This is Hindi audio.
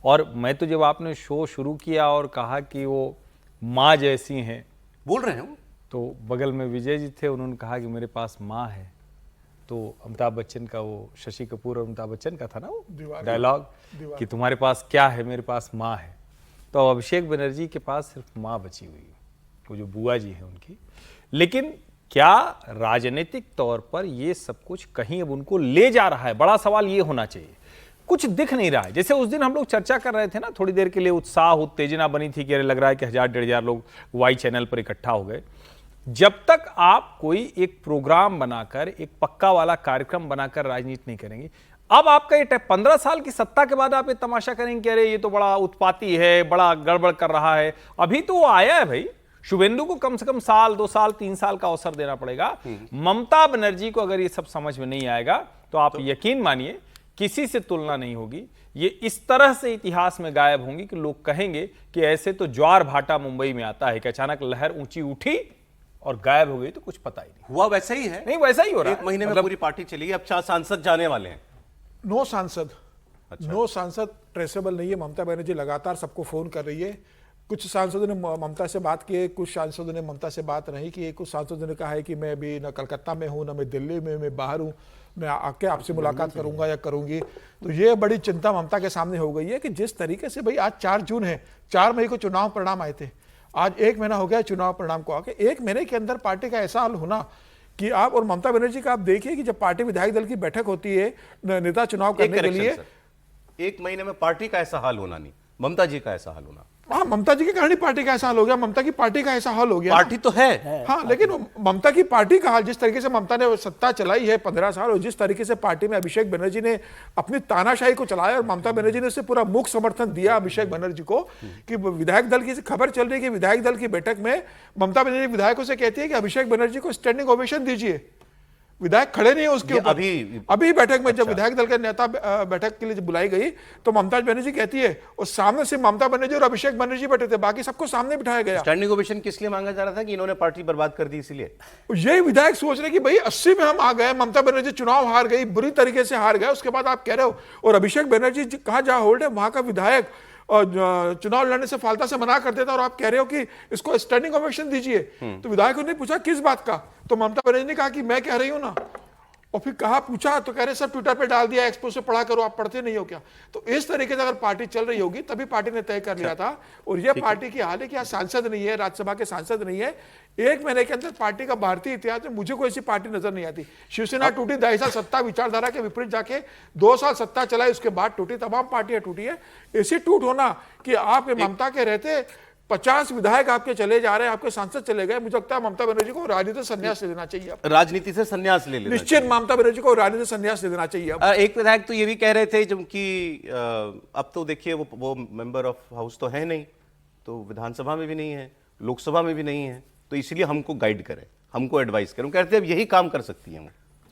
और मैं तो जब आपने शो शुरू किया और कहा कि वो माँ जैसी हैं, बोल रहे हैं, तो बगल में विजय जी थे, उन्होंने कहा कि मेरे पास माँ है। तो अमिताभ बच्चन का, वो शशि कपूर और अमिताभ बच्चन का था ना वो डायलॉग कि तुम्हारे पास क्या है, मेरे पास माँ है। तो अभिषेक बनर्जी के पास सिर्फ माँ बची हुई है, वो जो बुआ जी हैं उनकी। लेकिन क्या राजनीतिक तौर पर ये सब कुछ कहीं अब उनको ले जा रहा है? बड़ा सवाल ये होना चाहिए। कुछ दिख नहीं रहा है। जैसे उस दिन हम लोग चर्चा कर रहे थे ना, थोड़ी देर के लिए उत्साह उत्तेजना बनी थी कि अरे लग रहा है कि 1000-1500 लोग वाई चैनल पर इकट्ठा हो गए। जब तक आप कोई एक प्रोग्राम बनाकर, एक पक्का वाला कार्यक्रम बनाकर राजनीति नहीं करेंगे, अब आपका ये 15 साल की सत्ता के बाद आप ये तमाशा करेंगे कि अरे ये तो बड़ा उत्पाती है, बड़ा गड़बड़ कर रहा है। अभी तो वो आया है भाई। शुभेंदु को कम से कम साल, 2 साल, 3 साल का अवसर देना पड़ेगा। ममता बनर्जी को अगर ये सब समझ में नहीं आएगा तो आप यकीन मानिए किसी से तुलना नहीं होगी। ये इस तरह से इतिहास में गायब होंगी कि लोग कहेंगे कि ऐसे तो ज्वार भाटा मुंबई में आता है कि अचानक लहर ऊंची उठी और गायब हो गई, तो कुछ पता ही नहीं हुआ। वैसा ही है, नहीं वैसा ही हो रहा है। 1 महीने में पूरी पार्टी चली। अब 4 सांसद जाने वाले हैं। नो सांसद, अच्छा। नो सांसद ट्रेसेबल नहीं है। ममता बनर्जी लगातार सबको फोन कर रही है। कुछ सांसदों ने ममता से बात की है, कुछ सांसदों ने ममता से बात नहीं की है। कुछ सांसदों ने कहा है कि मैं अभी न कलकत्ता में हूँ, न मैं दिल्ली में, मैं बाहर हूँ, मैं आके आपसे मुलाकात करूंगा या करूंगी। तो ये बड़ी चिंता ममता के सामने हो गई है कि जिस तरीके से भाई आज 4 जून है, 4 मई को चुनाव परिणाम आए थे, आज 1 महीना हो गया चुनाव परिणाम को आके। 1 महीने के अंदर पार्टी का ऐसा हाल होना कि आप, और ममता बनर्जी का आप देखिए कि जब पार्टी विधायक दल की बैठक होती है नेता चुनाव करने के लिए, 1 महीने में पार्टी का ऐसा हाल होना नहीं, ममता जी का ऐसा हाल होना। हाँ, ममता जी के कारण ही पार्टी का ऐसा हाल हो गया। ममता की पार्टी का ऐसा हाल हो गया। पार्टी तो है हाँ, लेकिन ममता की पार्टी का हाल, जिस तरीके से ममता ने सत्ता चलाई है 15 साल, और जिस तरीके से पार्टी में अभिषेक बनर्जी ने अपनी तानाशाही को चलाया, और ममता बनर्जी ने उससे पूरा मुख समर्थन दिया अभिषेक बनर्जी को कि विधायक दल की खबर चल रही है कि विधायक दल की बैठक में ममता बनर्जी विधायकों से कहती है कि अभिषेक बनर्जी को स्टैंडिंग ओवेशन दीजिए। विधायक खड़े नहीं है उसके ऊपर। अभी बैठक में जब विधायक दल के नेता बैठक के लिए बुलाई गई तो ममता बनर्जी कहती है, और सामने से ममता बनर्जी और अभिषेक बनर्जी बैठे थे, बाकी सबको सामने बिठाया गया। स्टैंडिंग ओवेशन किस लिए मांगा जा रहा था? कि इन्होंने पार्टी बर्बाद कर दी इसलिए। यही विधायक सोच रहे कि भाई 80 में हम आ गए, ममता बनर्जी चुनाव हार गई, बुरी तरीके से हार गए, उसके बाद आप कह रहे हो, और अभिषेक बनर्जी कहाँ जा होल्ड है, वहां का विधायक और चुनाव लड़ने से फालता से मना कर देता, और आप कह रहे हो कि इसको स्टैंडिंग ओवेशन दीजिए। तो विधायकों ने पूछा किस बात का, तो ममता बनर्जी ने कहा कि मैं कह रही हूं ना। और फिर कहा, पूछा तो कह रहे सब ट्विटर पे डाल दिया, एक्सपो से पढ़ा करो, आप पढ़ते नहीं हो क्या? तो इस तरीके से अगर पार्टी चल रही होगी तभी पार्टी ने तय कर लिया था। और यह पार्टी की हाल है कि आज सांसद नहीं है, राज्यसभा के सांसद नहीं है। 1 महीने के अंदर पार्टी का भारतीय इतिहास में मुझे कोई ऐसी पार्टी नजर नहीं आती। शिवसेना टूटी, 2.5 साल सत्ता विचारधारा के विपरीत जाके 2 साल सत्ता चलाई, उसके बाद टूटी। तमाम पार्टियां टूटी है। ऐसी टूट होना कि आप ममता के रहते 50 विधायक आपके चले जा रहे हैं, आपके सांसद चले गए। मुझे लगता है ममता बनर्जी को राजनीति से संन्यास ले लेना चाहिए। राजनीति से संन्यास ले लेना निश्चित ममता बनर्जी को राजनीति से संन्यास ले लेना चाहिए। एक विधायक तो ये भी कह रहे थे कि अब तो देखिए वो मेंबर ऑफ हाउस तो है नहीं, तो विधानसभा में भी नहीं है, लोकसभा में भी नहीं है, तो इसलिए हमको गाइड करें, हमको एडवाइस करें। कहते हैं अब यही काम कर सकती हैं वो।